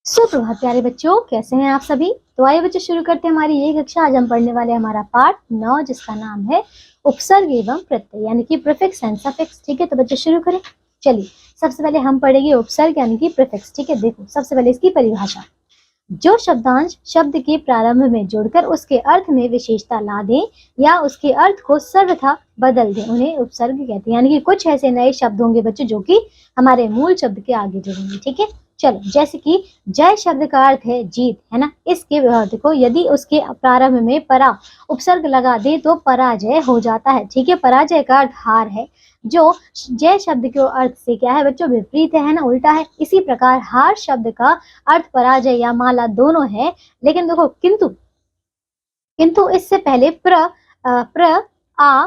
सुप्रभात प्यारे बच्चों, कैसे हैं आप सभी। तो आइए बच्चों शुरू करते हैं हमारी ये कक्षा। आज हम पढ़ने वाले हमारा पाठ 9 जिसका नाम है उपसर्ग एवं प्रत्यय यानी कि प्रीफिक्स एंड सफिक्स। ठीक है, तो बच्चों शुरू करें। चलिए सबसे पहले हम पढ़ेंगे उपसर्ग यानी कि प्रीफिक्स। ठीक है, देखो सबसे पहले इसकी परिभाषा। जो शब्दांश शब्द के प्रारंभ में जोड़कर उसके अर्थ में विशेषता ला दें या उसके अर्थ को सर्वथा बदल दें उन्हें उपसर्ग कहते हैं। यानी कि कुछ ऐसे नए शब्द होंगे बच्चों जो कि हमारे मूल शब्द के आगे जुड़ेंगे। ठीक है, चलो जैसे कि जय शब्द का अर्थ है जीत, है ना। इसके अर्थ को यदि उसके प्रारंभ में परा उपसर्ग लगा दे तो पराजय हो जाता है। ठीक है, पराजय का अर्थ हार है, जो जय शब्द के अर्थ से क्या है बच्चों, विपरीत है ना, उल्टा है। इसी प्रकार हार शब्द का अर्थ पराजय या माला दोनों है, लेकिन देखो किंतु इससे पहले प्र आ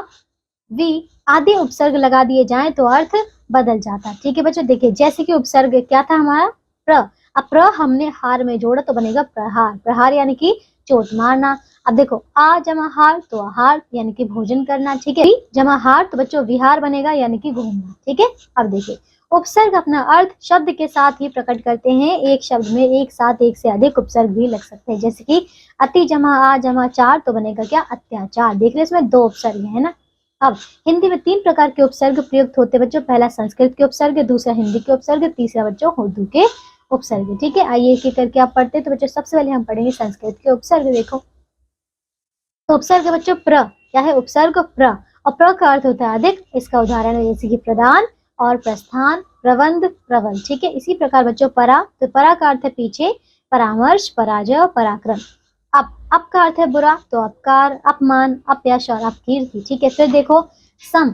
वि आदि उपसर्ग लगा दिए जाएं तो अर्थ बदल जाता है। ठीक है बच्चों, देखिए जैसे कि उपसर्ग क्या था हमारा प्र, अब प्र हमने हार में जोड़ा तो बनेगा प्रहार। प्रहार यानी कि चोट मारना। अब देखो आ जमा हार तो आहार यानी कि भोजन करना। ठीक है, जमा हार तो बच्चों विहार बनेगा यानी कि घूमना। ठीक है, अब देखिए उपसर्ग अपना अर्थ शब्द के साथ ही प्रकट करते हैं। एक शब्द में एक साथ एक से अधिक उपसर्ग भी लग सकते हैं, जैसे कि अति जमा आ जमा चार तो बनेगा क्या, अत्याचार। देख रहे इसमें दो उपसर्ग है ना। अब हिंदी में 3 प्रकार के उपसर्ग प्रयुक्त होते हैं बच्चों। पहला संस्कृत के उपसर्ग, दूसरा हिंदी के उपसर्ग, तीसरा बच्चों उर्दू के उपसर्ग। ठीक है, आइए एक एक करके आप पढ़ते हैं। तो बच्चों सबसे पहले हम पढ़ेंगे संस्कृत के उपसर्ग। देखो तो उपसर्ग बच्चों प्र, क्या है उपसर्ग प्र, और प्र का अर्थ होता है अधिक। इसका उदाहरण है जैसे कि प्रदान और प्रस्थान, प्रबंध, प्रबल। ठीक है, इसी प्रकार बच्चों परा, तो परा का अर्थ है पीछे, परामर्श, पराजय और पराक्रम। अप का अर्थ है बुरा, तो अपकार, अपमान, अपयश और अपकीर्ति। ठीक है, फिर देखो सम।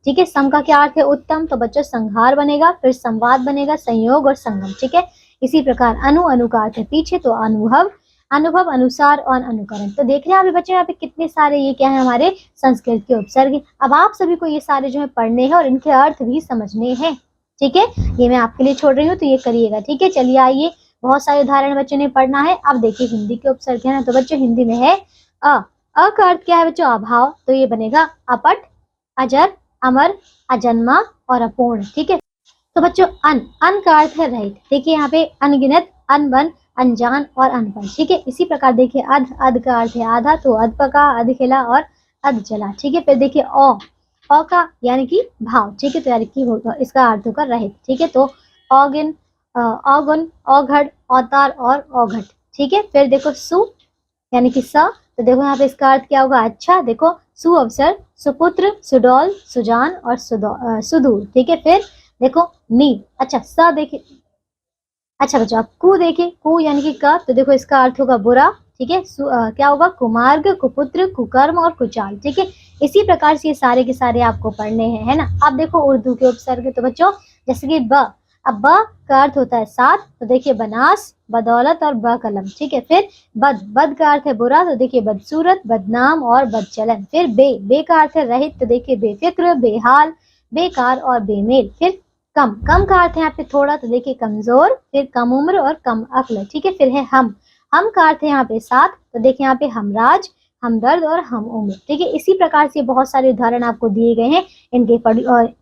ठीक है, सम का क्या अर्थ है उत्तम, तो बच्चों संहार बनेगा। फिर संवाद बनेगा, संयोग और संगम। ठीक है, इसी प्रकार अनु का अर्थ है पीछे, तो अनुभव, अनुसार और अनुकरण। तो देख रहे हैं अभी बच्चे यहाँ पे कितने सारे ये क्या है हमारे संस्कृत के उपसर्ग। अब आप सभी को ये सारे जो है पढ़ने हैं और इनके अर्थ भी समझने हैं। ठीक है, ये मैं आपके लिए छोड़ रही हूँ तो ये करिएगा। ठीक है, चलिए आइए बहुत सारे उदाहरण बच्चों ने पढ़ना है। अब देखिए हिंदी के उपसर्ग है ना, तो बच्चों हिंदी में है अ का अर्थ क्या है बच्चों, अभाव, तो ये बनेगा अपट, अजर, अमर, अजन्मा और अपूर्ण। ठीक है, तो बच्चों अन का अर्थ है रहित। देखिए यहाँ पे अनगिनत, अनबन, अनजान और अनपढ़। ठीक है, इसी प्रकार देखिए अध का अर्थ है आधा, तो अध पका, अध खिला और अध जला। ठीक है, फिर देखिए अ का यानी कि भाव। ठीक है, तो यानी कि इसका अर्थ होगा रहित। ठीक है, तो अगिन, अवगुण, अवघड़, अवतार और अवघट। ठीक है, फिर देखो सु यानी कि स, तो देखो यहाँ पे इसका अर्थ क्या होगा, अच्छा। देखो सुअवसर, सुपुत्र, सुडौल, सुजान और सुदूर। ठीक है, फिर देखो नी, अच्छा स देखिए, अच्छा बच्चों आप कु देखिए, कु यानी कि क, तो देखो इसका अर्थ होगा बुरा। ठीक है, क्या होगा, कुमार्ग, कुपुत्र, कुकर्म और कुचाल। ठीक है, इसी प्रकार से ये सारे के सारे आपको पढ़ने हैं, है ना। अब देखो उर्दू के उपसर्ग, तो बच्चों जैसे कि ब, अब ब का अर्थ होता है साथ, तो देखिए बनास, बदौलत और बकलम। ठीक है, फिर बद का अर्थ है बुरा, तो देखिए बदसूरत, बदनाम और बदचलन। फिर बे का अर्थ है रहित, तो देखिए बेफिक्र, बेहाल, बेकार और बेमेल। फिर कम का अर्थ है यहाँ पे थोड़ा, तो देखिए कमजोर, फिर कम उम्र और कम अक्ल। ठीक है, फिर है हम का अर्थ है यहाँ पे साथ, तो देखिए यहाँ पे हमराज, हमदर्द और हम उम्र। ठीक है, इसी प्रकार से बहुत सारे उदाहरण आपको दिए गए हैं। इनके और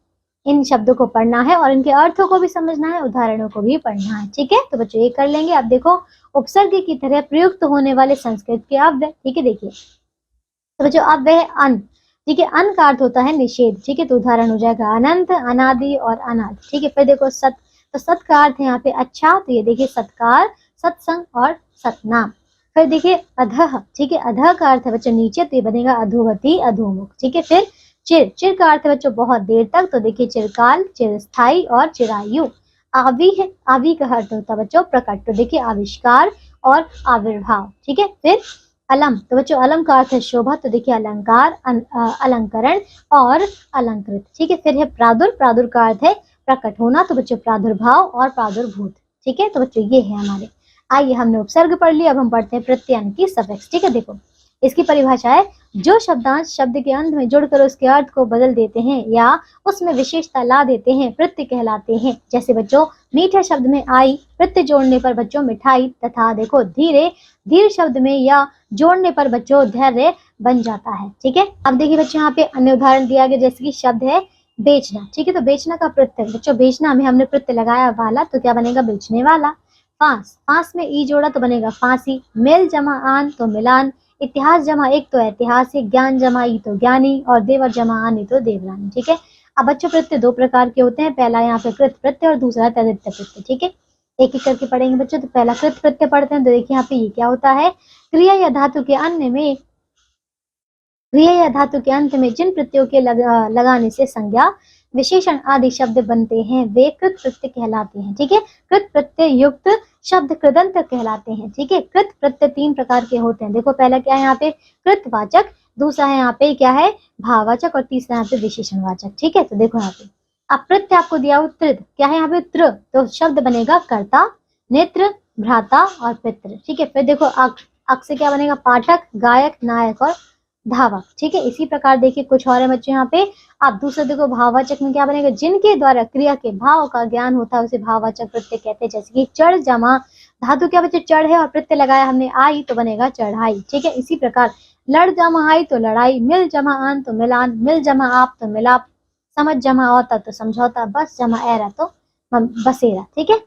इन शब्दों को पढ़ना है और इनके अर्थों को भी समझना है, उदाहरणों को भी पढ़ना है। ठीक है, तो बच्चों ये कर लेंगे। अब देखो उपसर्ग की तरह प्रयुक्त होने वाले संस्कृत के अव्यय। ठीक है, देखिए तो बच्चों अव्यय है अन। ठीक है, अन का अर्थ होता है निषेध। ठीक है, तो उदाहरण हो जाएगा अनंत, अनादि और अनाद। ठीक है, फिर देखो सत, तो सत का अर्थ है यहाँ पे अच्छा, तो ये देखिए सत्कार, सत्संग और सतनाम। फिर देखिए अधः। ठीक है, अधः का अर्थ है बच्चों नीचे, तो ये बनेगा अधोगति, अधोमुख। ठीक है, फिर चिर का अर्थ है बच्चों बहुत देर तक, तो देखिए चिरकाल, चिरस्थाई और चिरायु। आवी है, आवी का अर्थ होता है बच्चों प्रकट, तो देखिए आविष्कार और आविर्भाव। ठीक है, फिर अलम, तो बच्चों अलम का अर्थ है शोभा, तो देखिए अलंकार, अलंकरण और अलंकृत। ठीक है, फिर है प्रादुर का अर्थ है प्रकट होना, तो बच्चों प्रादुर्भाव और प्रादुर्भूत। ठीक है, तो बच्चों ये है हमारे। आइए हमने उपसर्ग पढ़ लिया, अब हम पढ़ते हैं प्रत्यय यानी कि सफिक्स। ठीक है, देखो इसकी परिभाषा है जो शब्दांश शब्द के अंत में जुड़कर उसके अर्थ को बदल देते हैं या उसमें विशेषता ला देते हैं प्रत्यय कहलाते हैं। जैसे बच्चों मीठे शब्द में आई, प्रत्यय जोड़ने पर बच्चों मिठाई, तथा देखो धीर शब्द में या जोड़ने पर बच्चों धैर्य बन जाता है। ठीक है, अब देखिए बच्चों यहाँ पे अन्य उदाहरण दिया गया, जैसे कि शब्द है बेचना। ठीक है, तो बेचना का प्रत्यय बच्चों, बेचना में हमने प्रत्यय लगाया वाला, तो क्या बनेगा बेचने वाला। फांस, फांस में ई जोड़ा तो बनेगा फांसी, मिल जमा आन तो मिलान, इतिहास जमा एक तो ऐतिहासिक, ज्ञान जमा ई तो ज्ञानी, और देवर जमा आनी तो देवरानी। ठीक है, अब बच्चों प्रत्यय दो प्रकार के होते हैं, पहला यहाँ पे कृत प्रत्यय और दूसरा तदित्य प्रत्यय। ठीक है, एक एक करके पढ़ेंगे बच्चों। तो पहला कृत प्रत्यय पढ़ते हैं, तो देखिए यहाँ पे ये क्या होता है, क्रिया या धातु के अन्य में, क्रिया या धातु के अंत में जिन प्रत्ययों के लगाने से संज्ञा विशेषण आदि शब्द बनते हैं वे कृत प्रत्यय कहलाते हैं। ठीक है, कृत प्रत्यय युक्त शब्द कृदंत कहलाते हैं। ठीक है, कृत प्रत्यय तीन प्रकार के होते हैं। देखो पहला क्या है यहाँ पे कृतवाचक, दूसरा है यहाँ पे क्या है भाववाचक, और तीसरा यहाँ पे विशेषणवाचक। ठीक है, तो देखो यहाँ पे अब प्रत्यय आपको दिया हुआ त्रिद, क्या है यहाँ पे त्र, तो शब्द बनेगा कर्ता, नेत्र, भ्राता और पितृ। ठीक है, फिर देखो अक से क्या बनेगा पाठक, गायक, नायक और धावक। ठीक है, इसी प्रकार देखिए कुछ और है बच्चों यहाँ पे। आप दूसरा देखो भाववाचक में क्या बनेगा, जिनके द्वारा क्रिया के भाव का ज्ञान होता है उसे भाववाचक प्रत्यय कहते हैं। जैसे कि चढ़ जमा, धातु क्या बच्चे चढ़ है और प्रत्यय लगाया हमने आई तो बनेगा चढ़ाई। ठीक है, इसी प्रकार लड़ जमा आई तो लड़ाई, मिल जमा आन तो मिलान, मिल जमा आप तो मिलाप, समझ जमा होता तो समझौता, बस जमा एरा तो बसेरा। ठीक है,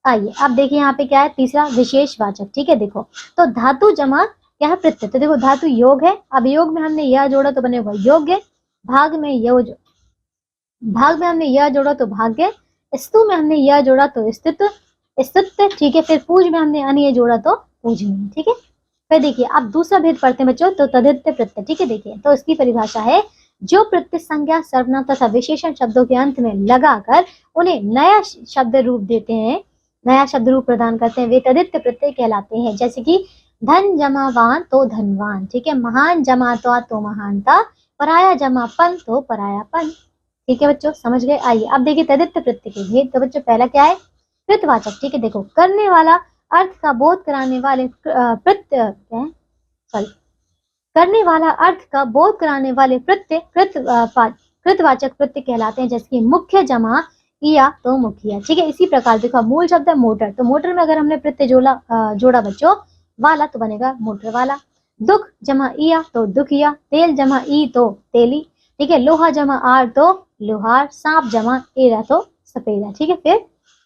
आइए अब देखिए यहाँ पे क्या है तीसरा विशेषवाचक। ठीक है, देखो तो धातु जमा क्या है प्रत्यय, तो देखो धातु योग है, अब योग में हमने यह जोड़ा तो बनेगा योग्य, भाग में हमने यह जोड़ा तो भाग्य, स्तु में हमने यह जोड़ा तो स्थित्व, स्थित्व। ठीक है, फिर पूज में हमने अन्य जोड़ा तो पूजनीय। ठीक है, फिर देखिए अब दूसरा भेद पढ़ते हैं बच्चों, तो तदित्य प्रत्यय। ठीक है, देखिए तो इसकी परिभाषा है जो प्रत्यय संज्ञा सर्वनाम तथा विशेषण शब्दों के अंत में लगाकर उन्हें नया शब्द रूप देते हैं, नया शब्द रूप प्रदान करते हैं, वे तदित्य प्रत्यय कहलाते हैं। जैसे कि धन जमा वान तो धनवान। ठीक है, महान जमा तो महानता, पराया जमा पन तो परायापन। ठीक है बच्चों, समझ गए। आइए अब देखिए तदित्य प्रत्यय के भेद। तो बच्चों पहला क्या है कृतवाचक। ठीक है, देखो करने वाला अर्थ का बोध कराने वाले प्रत्यय करने वाला अर्थ का बोध कराने वाले प्रत्यय कृतवाचक प्रत्यय कहलाते हैं। जैसे कि मुख्य जमा इया तो मुखिया। ठीक है, इसी प्रकार देखो मूल शब्द है मोटर, तो मोटर में अगर हमने प्रत्यय जोड़ा बच्चों वाला तो बनेगा मोटर वाला, दुख जमा इया तो दुखिया, तेल जमा ई तो तेली। ठीक है, लोहा जमा आर तो लोहार, सांप जमा एरा तो सपेरा। ठीक है, फिर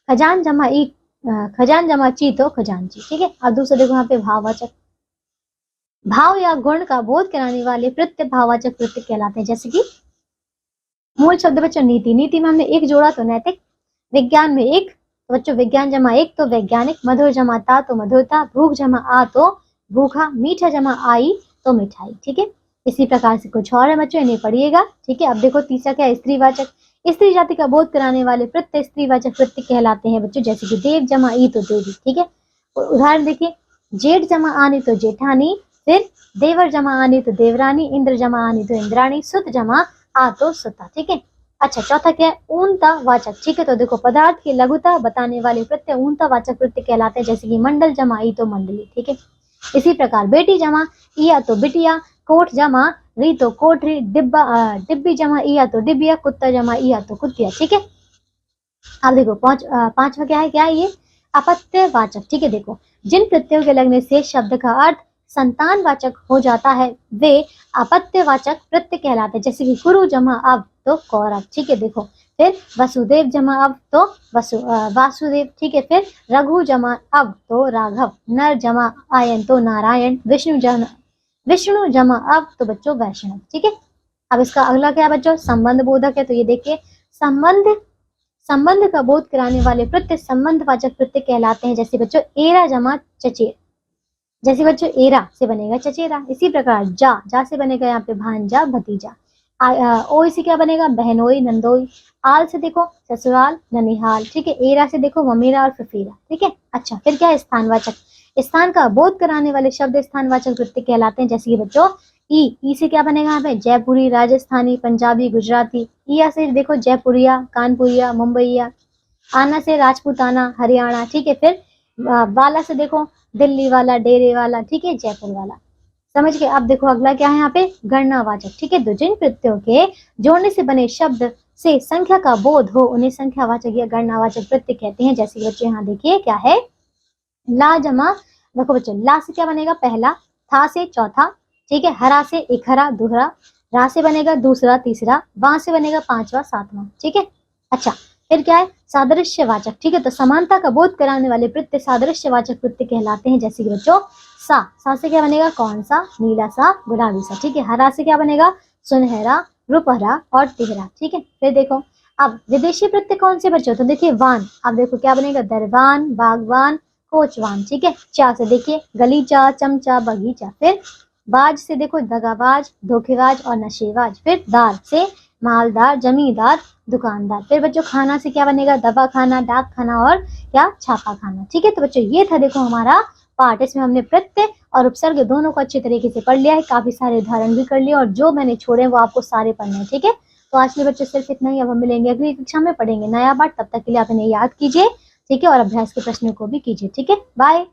खजान जमा ची तो खजांची। ठीक है, अब दूसरा देखो यहाँ पे भाववाचक, भाव या गुण का बोध कराने वाले प्रत्यय भाववाचक प्रत्यय कहलाते हैं। जैसे कि मूल शब्द बच्चों नीति, नीति में हमने एक जोड़ा तो नैतिक, विज्ञान में एक तो बच्चों विज्ञान जमा एक तो वैज्ञानिक, मधुर जमा ता तो मधुरता, भूख जमा आ तो भूखा, मीठा जमा आई तो मिठाई। ठीक है, इसी प्रकार से कुछ और है बच्चों, इन्हें पढ़िएगा। ठीक है, अब देखो तीसरा क्या है स्त्रीवाचक, स्त्री जाति का बोध कराने वाले प्रत्यय स्त्रीवाचक प्रत्यय कहलाते हैं बच्चों। जैसे कि देव जमा ई तो देवी। ठीक है, उदाहरण देखिए जेठ जमा आनी तो जेठानी, फिर देवर जमा आनी तो देवरानी, इंद्र जमा आनी तो इंद्राणी, सुत जमा आ तो सुता। ठीक है, अच्छा चौथा क्या है ऊनता वाचक। ठीक है, तो देखो पदार्थ की लघुता बताने वाले प्रत्यय ऊनता वाचक प्रत्यय कहलाते हैं। जैसे कि मंडल जमा ई तो मंडली। ठीक है, इसी प्रकार बेटी जमा इया तो बिटिया, कोठ जमा री तो कोठरी, डिब्बी जमा इया तो डिबिया, कुत्ता जमा इया तो कुतिया। ठीक है, अब देखो पांचवा क्या है ये अपत्यवाचक। ठीक है, देखो जिन प्रत्ययों के लगने से शब्द का अर्थ संतानवाचक हो जाता है वे अपत्यवाचक प्रत्यय कहलाते हैं। जैसे कि गुरु जमा अब तो कौरव। ठीक है, देखो फिर वसुदेव जमा अब तो वासुदेव। ठीक है, फिर रघु जमा अब तो राघव, नर जमा आयन तो नारायण, विष्णु जमा अब तो बच्चों वैष्णव। ठीक है, अब इसका अगला क्या है बच्चों संबंध बोधक है। तो ये देखिए संबंध का बोध कराने वाले प्रत्यय संबंधवाचक प्रत्यय कहलाते हैं। जैसे बच्चों एरा जमा चचेर, जैसे बच्चों एरा से बनेगा चचेरा। इसी प्रकार जा से बनेगा यहाँ पे भांजा भतीजा, ओई से क्या बनेगा बहनोई नंदोई, आल से देखो ससुराल ननिहाल। ठीक है, एरा से देखो ममीरा और फफीरा। ठीक है, अच्छा फिर क्या है स्थानवाचक, स्थान का बोध कराने वाले शब्द स्थानवाचक प्रत्यय कहलाते हैं। जैसे कि बच्चों ई से क्या बनेगा यहाँ पे जयपुरी, राजस्थानी, पंजाबी, गुजराती। इया से देखो जयपुरिया, कानपुरिया, मुंबईया। आना से राजपूताना, हरियाणा। ठीक है, फिर वाला से देखो दिल्ली वाला, डेरे वाला। ठीक है, जयपुर वाला। समझ गए। अब देखो अगला क्या है यहाँ पे गणनावाचक। ठीक है, तो जिन प्रत्ययों के जोड़ने से बने शब्द से संख्या का बोध हो उन्हें संख्यावाचक या गणनावाचक प्रत्यय कहते हैं। जैसे बच्चे यहाँ देखिए क्या है ला जमा, देखो बच्चों ला से क्या बनेगा पहला, था से चौथा। ठीक है, हरा से एक हरा दूसरा, रा से बनेगा दूसरा तीसरा, वां से बनेगा पांचवा सातवां। ठीक है, अच्छा फिर क्या है, सादृश्यवाचक, ठीक है। तो समानता का बोध कराने वाले प्रत्यय सादृश्यवाचक प्रत्यय कहलाते हैं। जैसे कि बच्चों सा से क्या बनेगा, कौन सा, नीला सा, गुलाबी सा, ठीक है। हरा से क्या बनेगा, सुनहरा, रुपहरा और तिहरा, ठीक है। फिर देखो अब विदेशी प्रत्यय कौन से बच्चों, तो देखिए वान, अब देखो क्या बनेगा, दरवान, बागवान, कोचवान, ठीक है। चा से देखिए गलीचा, चमचा, बगीचा। फिर बाज से देखो दगाबाज, धोखेबाज और नशेबाज। फिर दार से मालदार, जमींदार, दुकानदार। फिर बच्चों खाना से क्या बनेगा, दवा खाना, डाक खाना और क्या, छापा खाना, ठीक है। तो बच्चों ये था देखो हमारा पाठ। इसमें हमने प्रत्यय और उपसर्ग दोनों को अच्छी तरीके से पढ़ लिया है, काफी सारे उदाहरण भी कर लिए, और जो मैंने छोड़े वो आपको सारे पढ़ने हैं, ठीक है। तो आज के बच्चों सिर्फ इतना ही। अब हम मिलेंगे अगली कक्षा में, पढ़ेंगे नया पाठ। तब तक के लिए आप इन्हें याद कीजिए, ठीक है, और अभ्यास के प्रश्नों को भी कीजिए, ठीक है। बाय।